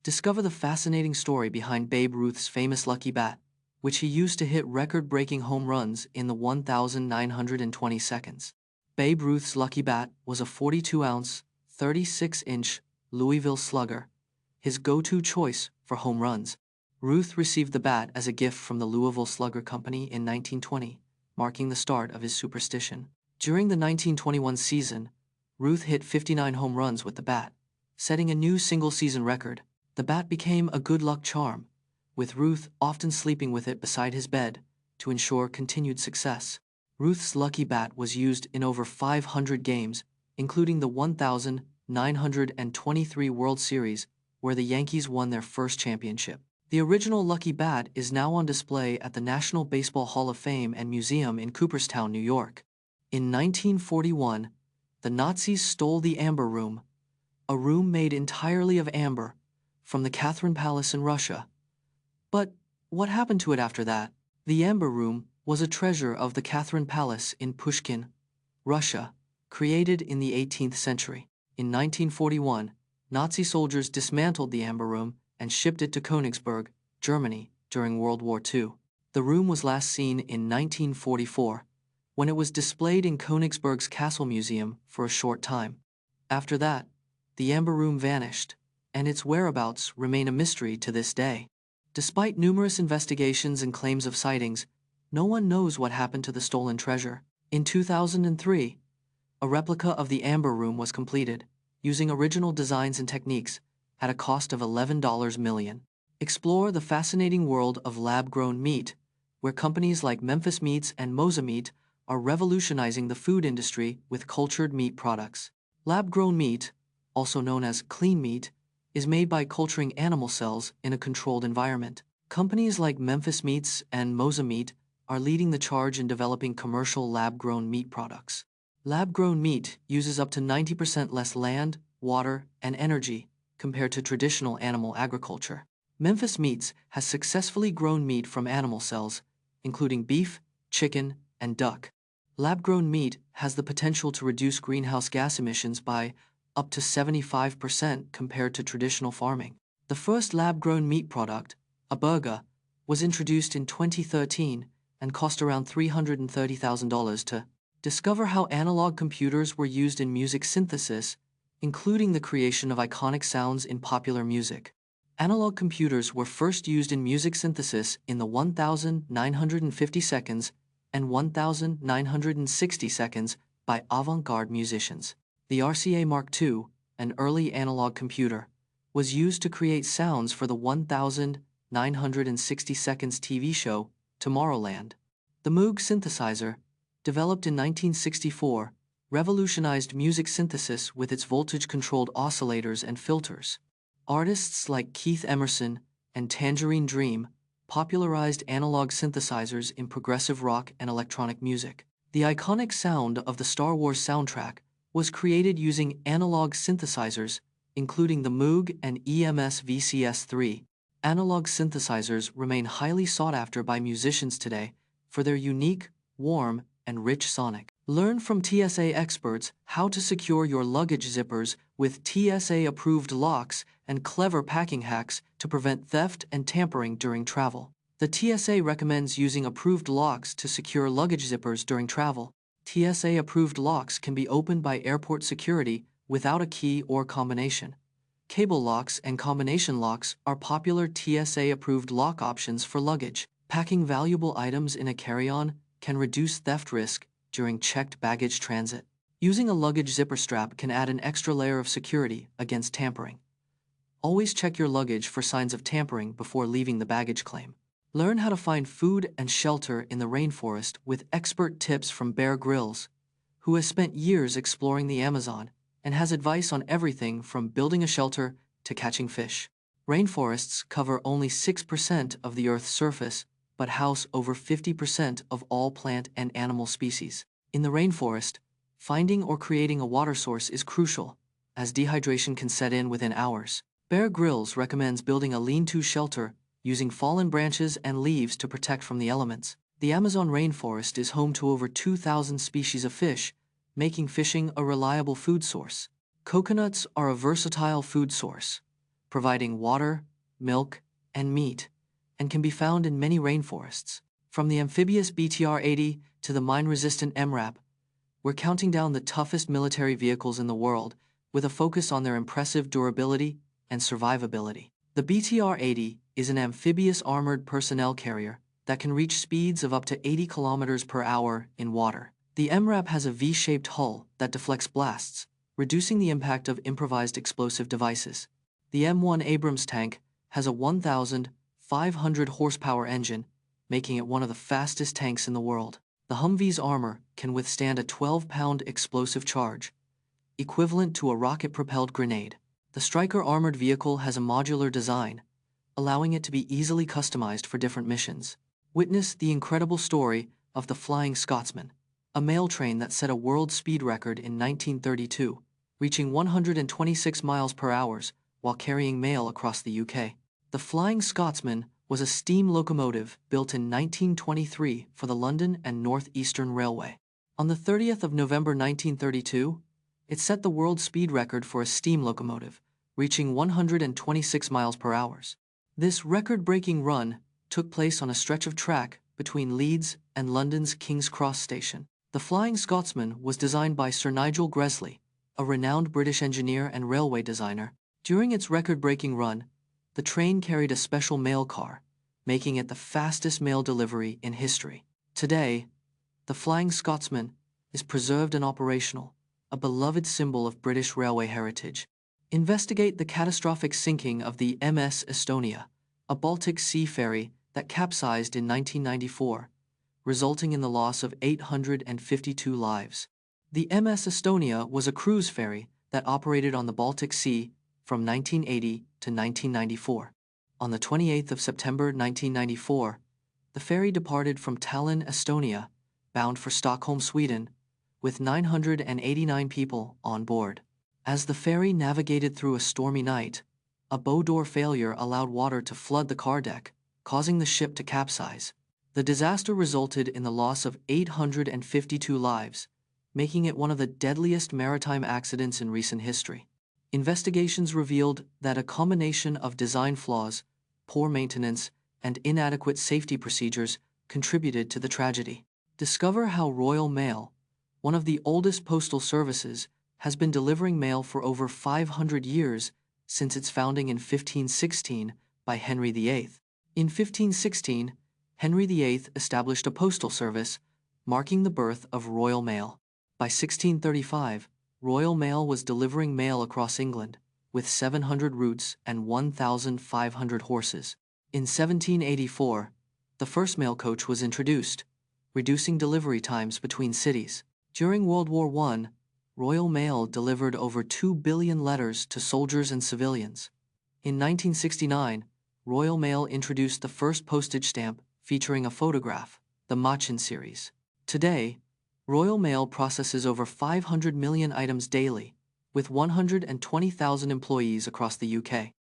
Discover the fascinating story behind Babe Ruth's famous lucky bat, which he used to hit record-breaking home runs in the 1,920 seconds. Babe Ruth's lucky bat was a 42-ounce, 36-inch Louisville Slugger, his go-to choice for home runs. Ruth received the bat as a gift from the Louisville Slugger Company in 1920, marking the start of his superstition. During the 1921 season, Ruth hit 59 home runs with the bat, setting a new single-season record. The bat became a good luck charm, with Ruth often sleeping with it beside his bed to ensure continued success. Ruth's lucky bat was used in over 500 games, including the 1923 World Series, where the Yankees won their first championship. The original lucky bat is now on display at the National Baseball Hall of Fame and Museum in Cooperstown, New York. In 1941, the Nazis stole the Amber Room, a room made entirely of amber, from the Catherine Palace in Russia. But what happened to it after that? The Amber Room was a treasure of the Catherine Palace in Pushkin, Russia, created in the 18th century. In 1941, Nazi soldiers dismantled the Amber Room and shipped it to Königsberg, Germany, during World War II. The room was last seen in 1944, when it was displayed in Königsberg's Castle Museum for a short time. After that, the Amber Room vanished, and its whereabouts remain a mystery to this day. Despite numerous investigations and claims of sightings, no one knows what happened to the stolen treasure. In 2003, a replica of the Amber Room was completed, using original designs and techniques, at a cost of $11 million. Explore the fascinating world of lab-grown meat, where companies like Memphis Meats and Mosa Meat are revolutionizing the food industry with cultured meat products. Lab-grown meat, also known as clean meat, is made by culturing animal cells in a controlled environment. Companies like Memphis Meats and Mosa Meat are leading the charge in developing commercial lab-grown meat products. Lab-grown meat uses up to 90% less land, water, and energy compared to traditional animal agriculture. Memphis Meats has successfully grown meat from animal cells, including beef, chicken, and duck. Lab-grown meat has the potential to reduce greenhouse gas emissions by up to 75% compared to traditional farming. The first lab-grown meat product, a burger, was introduced in 2013 and cost around $330,000 to discover how analog computers were used in music synthesis, including the creation of iconic sounds in popular music. Analog computers were first used in music synthesis in the 1950 seconds and 1960 seconds by avant-garde musicians. The RCA Mark II, an early analog computer, was used to create sounds for the 1960 seconds TV show Tomorrowland. The Moog synthesizer, developed in 1964, revolutionized music synthesis with its voltage-controlled oscillators and filters. Artists like Keith Emerson and Tangerine Dream popularized analog synthesizers in progressive rock and electronic music. The iconic sound of the Star Wars soundtrack was created using analog synthesizers, including the Moog and EMS VCS3. Analog synthesizers remain highly sought after by musicians today for their unique, warm, and rich sonic. Learn from TSA experts how to secure your luggage zippers with TSA-approved locks and clever packing hacks to prevent theft and tampering during travel. The TSA recommends using approved locks to secure luggage zippers during travel. TSA-approved locks can be opened by airport security without a key or combination. Cable locks and combination locks are popular TSA-approved lock options for luggage. Packing valuable items in a carry-on can reduce theft risk during checked baggage transit. Using a luggage zipper strap can add an extra layer of security against tampering. Always check your luggage for signs of tampering before leaving the baggage claim. Learn how to find food and shelter in the rainforest with expert tips from Bear Grylls, who has spent years exploring the Amazon and has advice on everything from building a shelter to catching fish. Rainforests cover only 6% of the Earth's surface, but house over 50% of all plant and animal species. In the rainforest, finding or creating a water source is crucial, as dehydration can set in within hours. Bear Grylls recommends building a lean-to shelter using fallen branches and leaves to protect from the elements. The Amazon rainforest is home to over 2,000 species of fish, making fishing a reliable food source. Coconuts are a versatile food source, providing water, milk, and meat, and can be found in many rainforests. From the amphibious BTR-80 to the mine-resistant MRAP, we're counting down the toughest military vehicles in the world with a focus on their impressive durability and survivability. The BTR-80 is an amphibious armored personnel carrier that can reach speeds of up to 80 kilometers per hour in water. The MRAP has a V-shaped hull that deflects blasts, reducing the impact of improvised explosive devices. The M1 Abrams tank has a 1,500 horsepower engine, making it one of the fastest tanks in the world. The Humvee's armor can withstand a 12-pound explosive charge, equivalent to a rocket-propelled grenade. The Stryker armored vehicle has a modular design, allowing it to be easily customized for different missions. Witness the incredible story of the Flying Scotsman, a mail train that set a world speed record in 1932, reaching 126 miles per hour while carrying mail across the UK. The Flying Scotsman was a steam locomotive built in 1923 for the London and North Eastern Railway. On the 30th of November 1932, it set the world speed record for a steam locomotive, reaching 126 miles per hour. This record-breaking run took place on a stretch of track between Leeds and London's King's Cross station. The Flying Scotsman was designed by Sir Nigel Gresley, a renowned British engineer and railway designer. During its record-breaking run, the train carried a special mail car, making it the fastest mail delivery in history. Today, the Flying Scotsman is preserved and operational, a beloved symbol of British railway heritage. Investigate the catastrophic sinking of the MS Estonia, a Baltic Sea ferry that capsized in 1994, resulting in the loss of 852 lives. The MS Estonia was a cruise ferry that operated on the Baltic Sea from 1980 to 1994. On the 28th of September 1994, the ferry departed from Tallinn, Estonia, bound for Stockholm, Sweden, with 989 people on board. As the ferry navigated through a stormy night, a bow door failure allowed water to flood the car deck, causing the ship to capsize. The disaster resulted in the loss of 852 lives, making it one of the deadliest maritime accidents in recent history. Investigations revealed that a combination of design flaws, poor maintenance, and inadequate safety procedures contributed to the tragedy. Discover how Royal Mail, one of the oldest postal services, has been delivering mail for over 500 years since its founding in 1516 by Henry VIII. In 1516, Henry VIII established a postal service, marking the birth of Royal Mail. By 1635, Royal Mail was delivering mail across England, with 700 routes and 1,500 horses. In 1784, the first mail coach was introduced, reducing delivery times between cities. During World War I, Royal Mail delivered over 2 billion letters to soldiers and civilians. In 1969, Royal Mail introduced the first postage stamp featuring a photograph, the Machen series. Today, Royal Mail processes over 500 million items daily, with 120,000 employees across the UK.